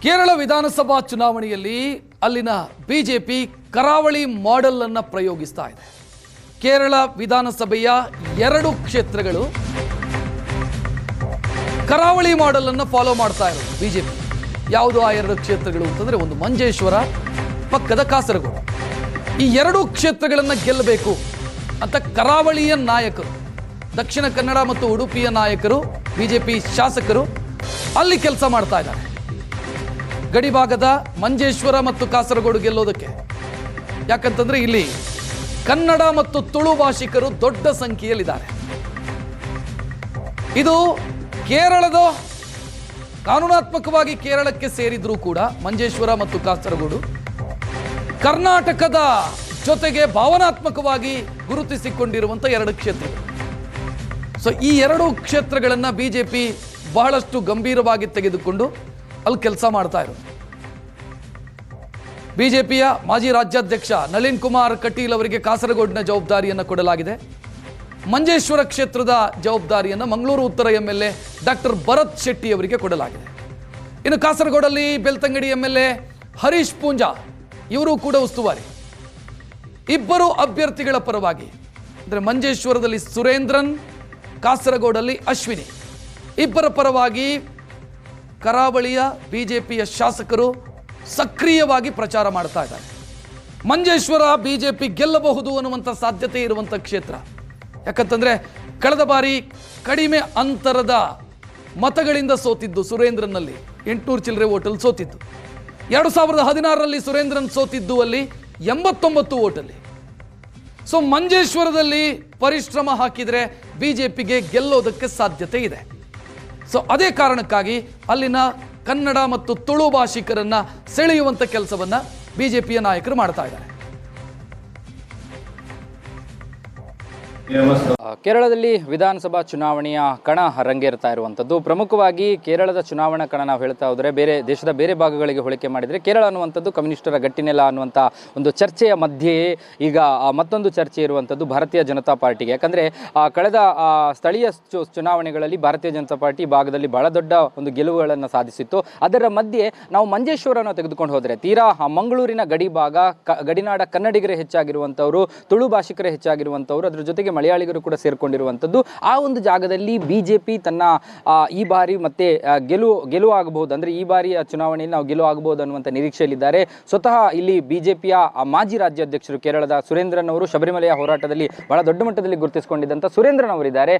ಕೇರಳ ವಿಧಾನಸಭಾ ಚುನಾವಣೆಯಲ್ಲಿ ಅಲ್ಲಿನ ಬಿಜೆಪಿ ಕರಾವಳಿ ಮಾಡೆಲ್ ಅನ್ನು ಪ್ರಯೋಗಿಸ್ತಾ ಇದೆ. ಕೇರಳ ವಿಧಾನಸಭೆಯ 2 ಕ್ಷೇತ್ರಗಳು ಕರಾವಳಿ ಮಾಡೆಲ್ ಅನ್ನು ಫಾಲೋ ಮಾಡ್ತಾ ಇರೋದು ಬಿಜೆಪಿ. ಯಾವುದು ಆ 2 ಕ್ಷೇತ್ರಗಳು ಅಂತಂದ್ರೆ, ಒಂದು ಮಂಜೇಶ್ವರ, ಪಕ್ಕದ ಕಾಸರಗೋಡು. ಈ 2 ಕ್ಷೇತ್ರಗಳನ್ನು ಗೆಲ್ಲಬೇಕು ಅಂತ ಕರಾವಳಿಯ ನಾಯಕರು, ದಕ್ಷಿಣ ಕನ್ನಡ ಮತ್ತು ಉಡುಪಿಯ ನಾಯಕರು, ಬಿಜೆಪಿ ಶಾಸಕರು ಅಲ್ಲಿ ಕೆಲಸ ಮಾಡ್ತಾ ಇದ್ದಾರೆ. ಗಡಿಭಾಗದ ಮಂಜೇಶ್ವರ ಮತ್ತು ಕಾಸರಗೋಡು ಗೆಲ್ಲೋದಕ್ಕೆ. ಯಾಕಂತಂದ್ರೆ ಇಲ್ಲಿ ಕನ್ನಡ ಮತ್ತು ತುಳು ಭಾಷಿಕರು ದೊಡ್ಡ ಸಂಖ್ಯೆಯಲ್ಲಿದ್ದಾರೆ. ಇದು ಕೇರಳದ ಕಾನೂನಾತ್ಮಕವಾಗಿ ಕೇರಳಕ್ಕೆ ಸೇರಿದ್ರೂ ಕೂಡ ಮಂಜೇಶ್ವರ ಮತ್ತು ಕಾಸರಗೋಡು ಕರ್ನಾಟಕದ ಜೊತೆಗೆ ಭಾವನಾತ್ಮಕವಾಗಿ ಗುರುತಿಸಿಕೊಂಡಿರುವಂಥ 2 ಕ್ಷೇತ್ರಗಳು. ಸೊ ಈ 2 ಕ್ಷೇತ್ರಗಳನ್ನು ಬಿಜೆಪಿ ಬಹಳಷ್ಟು ಗಂಭೀರವಾಗಿ ತೆಗೆದುಕೊಂಡು ಅಲ್ಲಿ ಕೆಲಸ ಮಾಡ್ತಾ ಇರೋದು. ಬಿಜೆಪಿಯ ಮಾಜಿ ರಾಜ್ಯಾಧ್ಯಕ್ಷ ನಳಿನ್ ಕುಮಾರ್ ಕಟೀಲ್ ಅವರಿಗೆ ಕಾಸರಗೋಡಿನ ಜವಾಬ್ದಾರಿಯನ್ನು ಕೊಡಲಾಗಿದೆ. ಮಂಜೇಶ್ವರ ಕ್ಷೇತ್ರದ ಜವಾಬ್ದಾರಿಯನ್ನು ಮಂಗಳೂರು ಉತ್ತರ MLA ಡಾಕ್ಟರ್ ಭರತ್ ಶೆಟ್ಟಿ ಅವರಿಗೆ ಕೊಡಲಾಗಿದೆ. ಇನ್ನು ಕಾಸರಗೋಡಲ್ಲಿ ಬೆಳ್ತಂಗಡಿ MLA ಹರೀಶ್ ಪೂಂಜಾ ಇವರು ಕೂಡ ಉಸ್ತುವಾರಿ. ಇಬ್ಬರು ಅಭ್ಯರ್ಥಿಗಳ ಪರವಾಗಿ, ಅಂದರೆ ಮಂಜೇಶ್ವರದಲ್ಲಿ ಸುರೇಂದ್ರನ್, ಕಾಸರಗೋಡಲ್ಲಿ ಅಶ್ವಿನಿ, ಇಬ್ಬರ ಪರವಾಗಿ ಕರಾವಳಿಯ ಬಿಜೆಪಿಯ ಶಾಸಕರು ಸಕ್ರಿಯವಾಗಿ ಪ್ರಚಾರ ಮಾಡ್ತಾ ಇದ್ದಾರೆ. ಮಂಜೇಶ್ವರ ಬಿಜೆಪಿ ಗೆಲ್ಲಬಹುದು ಅನ್ನುವಂಥ ಸಾಧ್ಯತೆ ಇರುವಂಥ ಕ್ಷೇತ್ರ. ಯಾಕಂತಂದ್ರೆ ಕಳೆದ ಬಾರಿ ಕಡಿಮೆ ಅಂತರದ ಮತಗಳಿಂದ ಸೋತಿದ್ದು ಸುರೇಂದ್ರನ್ನಲ್ಲಿ 800 ಚಿಲ್ಲರೆ ಓಟಲ್ಲಿ ಸೋತಿದ್ದು. 2016ರಲ್ಲಿ ಸುರೇಂದ್ರನ್ ಸೋತಿದ್ದು ಅಲ್ಲಿ 89 ಓಟಲ್ಲಿ. ಸೊ ಮಂಜೇಶ್ವರದಲ್ಲಿ ಪರಿಶ್ರಮ ಹಾಕಿದರೆ ಬಿಜೆಪಿಗೆ ಗೆಲ್ಲೋದಕ್ಕೆ ಸಾಧ್ಯತೆ ಇದೆ. ಸೊ ಅದೇ ಕಾರಣಕ್ಕಾಗಿ ಅಲ್ಲಿನ ಕನ್ನಡ ಮತ್ತು ತುಳು ಭಾಷಿಕರನ್ನ ಸೆಳೆಯುವಂಥ ಕೆಲಸವನ್ನ ಬಿಜೆಪಿಯ ನಾಯಕರು ಮಾಡ್ತಾ ಇದ್ದಾರೆ. ಕೇರಳದಲ್ಲಿ ವಿಧಾನಸಭಾ ಚುನಾವಣೆಯ ಕಣ ರಂಗೇರ್ತಾ ಇರುವಂಥದ್ದು. ಪ್ರಮುಖವಾಗಿ ಕೇರಳದ ಚುನಾವಣಾ ಕಣ ನಾವು ಹೇಳ್ತಾ ಹೋದರೆ ದೇಶದ ಬೇರೆ ಭಾಗಗಳಿಗೆ ಹೋಲಿಕೆ ಮಾಡಿದರೆ ಕೇರಳ ಅನ್ನುವಂಥದ್ದು ಕಮ್ಯುನಿಸ್ಟರ ಗಟ್ಟಿನೆಲ ಅನ್ನುವಂಥ ಒಂದು ಚರ್ಚೆಯ ಮಧ್ಯೆಯೇ ಈಗ ಮತ್ತೊಂದು ಚರ್ಚೆ ಇರುವಂಥದ್ದು ಭಾರತೀಯ ಜನತಾ ಪಾರ್ಟಿಗೆ. ಯಾಕಂದರೆ ಕಳೆದ ಸ್ಥಳೀಯ ಚುನಾವಣೆಗಳಲ್ಲಿ ಭಾರತೀಯ ಜನತಾ ಪಾರ್ಟಿ ಭಾಗದಲ್ಲಿ ಬಹಳ ದೊಡ್ಡ ಒಂದು ಗೆಲುವುಗಳನ್ನು ಸಾಧಿಸಿತ್ತು. ಅದರ ಮಧ್ಯೆ ನಾವು ಮಂಜೇಶ್ವರನ ತೆಗೆದುಕೊಂಡು ಹೋದರೆ ತೀರಾ ಮಂಗಳೂರಿನ ಗಡಿ ಭಾಗ, ಗಡಿನಾಡ ಕನ್ನಡಿಗರೇ ಹೆಚ್ಚಾಗಿರುವಂಥವರು, ತುಳು ಭಾಷಿಕರೇ ಹೆಚ್ಚಾಗಿರುವಂಥವರು, ಅದರ ಜೊತೆಗೆ ಮಲಯಾಳಿಗರು ಕೂಡ ಸೇರಿಕೊಂಡಿರುವಂಥದ್ದು. ಆ ಒಂದು ಜಾಗದಲ್ಲಿ ಬಿಜೆಪಿ ತನ್ನ ಈ ಬಾರಿ ಮತ್ತೆ ಗೆಲುವಾಗಬಹುದು, ಅಂದರೆ ಈ ಬಾರಿಯ ಚುನಾವಣೆಯಲ್ಲಿ ನಾವು ಗೆಲುವಾಗಬಹುದು ಅನ್ನುವಂಥ ನಿರೀಕ್ಷೆಯಲ್ಲಿದ್ದಾರೆ. ಸ್ವತಃ ಇಲ್ಲಿ ಬಿಜೆಪಿಯ ಮಾಜಿ ರಾಜ್ಯಾಧ್ಯಕ್ಷರು ಕೇರಳದ ಸುರೇಂದ್ರನ್ ಅವರು, ಶಬರಿಮಲೆಯ ಹೋರಾಟದಲ್ಲಿ ಬಹಳ ದೊಡ್ಡ ಮಟ್ಟದಲ್ಲಿ ಗುರುತಿಸಿಕೊಂಡಿದ್ದಂಥ ಸುರೇಂದ್ರನ್ ಅವರಿದ್ದಾರೆ.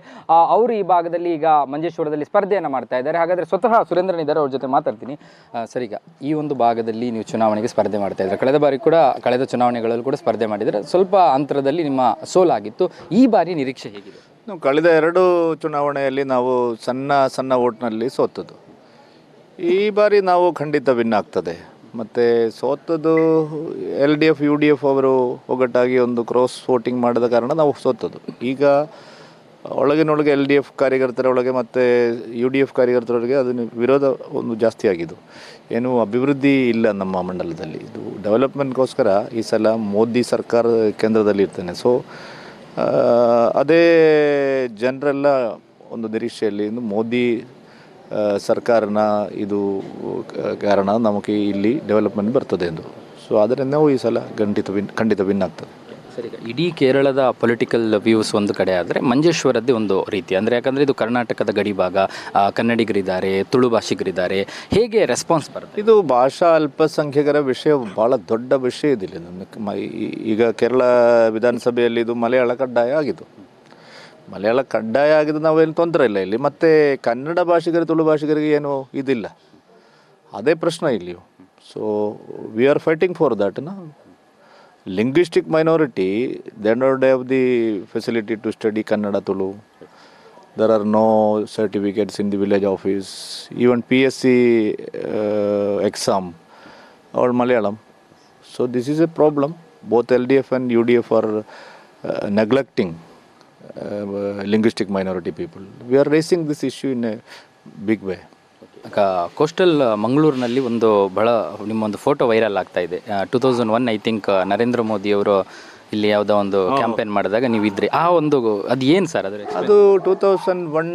ಅವರು ಈ ಭಾಗದಲ್ಲಿ ಈಗ ಮಂಜೇಶ್ವರದಲ್ಲಿ ಸ್ಪರ್ಧೆಯನ್ನು ಮಾಡ್ತಾ ಇದ್ದಾರೆ. ಹಾಗಾದರೆ ಸ್ವತಃ ಸುರೇಂದ್ರನ್ ಇದ್ದಾರೆ, ಅವ್ರ ಜೊತೆ ಮಾತಾಡ್ತೀನಿ. ಸರ್, ಈಗ ಈ ಒಂದು ಭಾಗದಲ್ಲಿ ನೀವು ಚುನಾವಣೆಗೆ ಸ್ಪರ್ಧೆ ಮಾಡ್ತಾ ಇದ್ದಾರೆ. ಕಳೆದ ಬಾರಿ ಕೂಡ ಕಳೆದ ಚುನಾವಣೆಗಳಲ್ಲಿ ಕೂಡ ಸ್ಪರ್ಧೆ ಮಾಡಿದರೆ ಸ್ವಲ್ಪ ಅಂತರದಲ್ಲಿ ನಿಮ್ಮ ಸೋಲಾಗಿತ್ತು. ಈ ಬಾರಿ ನಿರೀಕ್ಷೆ ಹೇಗಿದೆ? ಕಳೆದ 2 ಚುನಾವಣೆಯಲ್ಲಿ ನಾವು ಸಣ್ಣ ಓಟ್ನಲ್ಲಿ ಸೋತದ್ದು. ಈ ಬಾರಿ ನಾವು ಖಂಡಿತ ವಿನ್ ಆಗ್ತದೆ. ಮತ್ತು ಸೋತದ್ದು LDF UDF ಅವರು ಒಗ್ಗಟ್ಟಾಗಿ ಒಂದು ಕ್ರಾಸ್ ವೋಟಿಂಗ್ ಮಾಡಿದ ಕಾರಣ ನಾವು ಸೋತದ್ದು. ಈಗ ಒಳಗಿನೊಳಗೆ LDF ಕಾರ್ಯಕರ್ತರ ಒಳಗೆ ಮತ್ತು UDF ಕಾರ್ಯಕರ್ತರೊಳಗೆ ಅದನ್ನು ವಿರೋಧ ಒಂದು ಜಾಸ್ತಿ ಆಗಿದ್ದು. ಏನು ಅಭಿವೃದ್ಧಿ ಇಲ್ಲ ನಮ್ಮ ಮಂಡಲದಲ್ಲಿ. ಇದು ಡೆವಲಪ್ಮೆಂಟ್ಗೋಸ್ಕರ ಈ ಸಲ ಮೋದಿ ಸರ್ಕಾರ ಕೇಂದ್ರದಲ್ಲಿ ಇರ್ತೇನೆ. ಸೊ ಅದೇ ಜನರೆಲ್ಲ ಒಂದು ನಿರೀಕ್ಷೆಯಲ್ಲಿ ಮೋದಿ ಸರ್ಕಾರನ ಇದು ಕಾರಣ ನಮಗೆ ಇಲ್ಲಿ ಡೆವಲಪ್ಮೆಂಟ್ ಬರ್ತದೆ ಎಂದು. ಸೊ ಅದರಿಂದ ನಾವು ಈ ಸಲ ಖಂಡಿತ ವಿನ್ ಆಗ್ತದೆ. ಸರಿ, ಇಡೀ ಕೇರಳದ ಪೊಲಿಟಿಕಲ್ ವ್ಯೂಸ್ ಒಂದು ಕಡೆ ಆದರೆ ಮಂಜೇಶ್ವರದ್ದೇ ಒಂದು ರೀತಿ, ಅಂದರೆ ಯಾಕಂದರೆ ಇದು ಕರ್ನಾಟಕದ ಗಡಿ ಭಾಗ, ಕನ್ನಡಿಗರಿದ್ದಾರೆ, ತುಳು ಭಾಷಿಗರಿದ್ದಾರೆ. ಹೇಗೆ ರೆಸ್ಪಾನ್ಸ್ ಬರುತ್ತೆ? ಇದು ಭಾಷಾ ಅಲ್ಪಸಂಖ್ಯಾತರ ವಿಷಯ ಭಾಳ ದೊಡ್ಡ ವಿಷಯ ಇದಿಲ್ಲ. ಈಗ ಕೇರಳ ವಿಧಾನಸಭೆಯಲ್ಲಿ ಇದು ಮಲಯಾಳ ಕಡ್ಡಾಯ ಆಗಿದ್ದು. ಮಲಯಾಳ ಕಡ್ಡಾಯ ಆಗಿದ್ದು ನಾವೇನು ತೊಂದರೆ ಇಲ್ಲ ಇಲ್ಲಿ. ಮತ್ತು ಕನ್ನಡ ಭಾಷಿಗರು, ತುಳು ಭಾಷಿಗರಿಗೆ ಏನು ಇದಿಲ್ಲ, ಅದೇ ಪ್ರಶ್ನೆ ಇಲ್ಲಿ. So we are fighting for that. Linguistic minority, they don't have the facility to study Kannada, Tulu. There are no certificates in the village office, even PSC exam or Malayalam. So this is a problem. Both LDF and UDF are neglecting linguistic minority people. We are raising this issue in a big way. Coastal ಮಂಗಳೂರಿನಲ್ಲಿ ಒಂದು ಬಹಳ ನಿಮ್ಮೊಂದು photo viral ಆಗ್ತಾ ಇದೆ. 2001 I think Narendra Modi ಅವರು ಇಲ್ಲಿ ಯಾವುದೋ ಒಂದು ಕ್ಯಾಂಪೇನ್ ಮಾಡಿದಾಗ ನೀವು ಇದ್ರಿ, ಆ ಒಂದು ಅದು ಏನು ಸರ್ ಅದರ? ಅದು 2001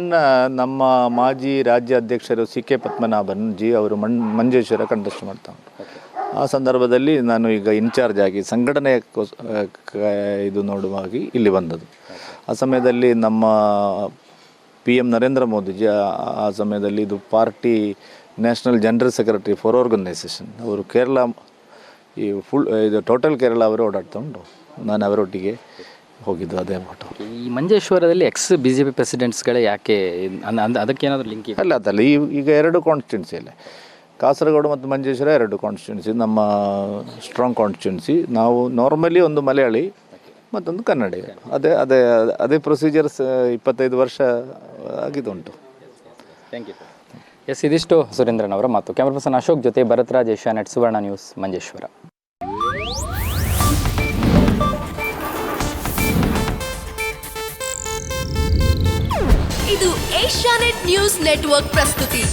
ನಮ್ಮ ಮಾಜಿ ರಾಜ್ಯ ಅಧ್ಯಕ್ಷರು CK ಪದ್ಮನಾಭನ್ ಜಿ ಅವರು ಮಂಜೇಶ್ವರ ಕಂಟೆಸ್ಟ್ ಮಾಡ್ತಾರೆ. ಆ ಸಂದರ್ಭದಲ್ಲಿ ನಾನು ಈಗ ಇನ್ಚಾರ್ಜ್ ಆಗಿ ಸಂಘಟನೆಯ ಇದು ನೋಡುವಾಗಿ ಇಲ್ಲಿ ಬಂದದ್ದು. ಆ ಸಮಯದಲ್ಲಿ ನಮ್ಮ PM ನರೇಂದ್ರ ಮೋದಿಜಿ ಆ ಸಮಯದಲ್ಲಿ ಇದು party national general secretary for organisation ಅವರು ಕೇರಳ ಈ ಇದು ಟೋಟಲ್ ಕೇರಳ ಅವರು ಓಡಾಡ್ಕೊಂಡು ನಾನು ಅವರೊಟ್ಟಿಗೆ ಹೋಗಿದ್ದು ಅದೇ ಫೋಟೋ. ಈ ಮಂಜೇಶ್ವರದಲ್ಲಿ BJP ಪ್ರೆಸಿಡೆಂಟ್ಸ್ಗಳೇ ಯಾಕೆ ಅದಕ್ಕೇನಾದರೂ ಲಿಂಕ್ ಇದೆ? ಅಲ್ಲ ಅದಲ್ಲ, ಈಗ 2 ಕಾನ್ಸ್ಟಿಟ್ಯೂನ್ಸಿ ಅಲ್ಲೇ, ಕಾಸರಗೋಡು ಮತ್ತು ಮಂಜೇಶ್ವರ 2 ಕಾನ್ಸ್ಟಿಟ್ಯೂನ್ಸಿ, ನಮ್ಮ ಸ್ಟ್ರಾಂಗ್ ಕಾನ್ಸ್ಟಿಟ್ಯೂನ್ಸಿ. ನಾವು ನಾರ್ಮಲಿ ಒಂದು ಮಲಯಾಳಿ ಮತ್ತೊಂದು ಕನ್ನಡಿ, ಅದೇ ಪ್ರೊಸೀಜರ್ಸ್ 25 ವರ್ಷ ಆಗಿದುಂಟು. Thank you. ಎಸ್, ಇದಿಷ್ಟು ಸುರೇಂದ್ರನ್ ಅವರ ಮಾತು. ಕ್ಯಾಮರಾ ಪರ್ಸನ್ ಅಶೋಕ್ ಜೊತೆ ಭರತ್ರಾಜ್, ಏಷ್ಯಾನೆಟ್ ಸುವರ್ಣ ನ್ಯೂಸ್, ಮಂಜೇಶ್ವರ. ಇದು ಏಷ್ಯಾನೆಟ್ ನ್ಯೂಸ್ ನೆಟ್ವರ್ಕ್ ಪ್ರಸ್ತುತಿ.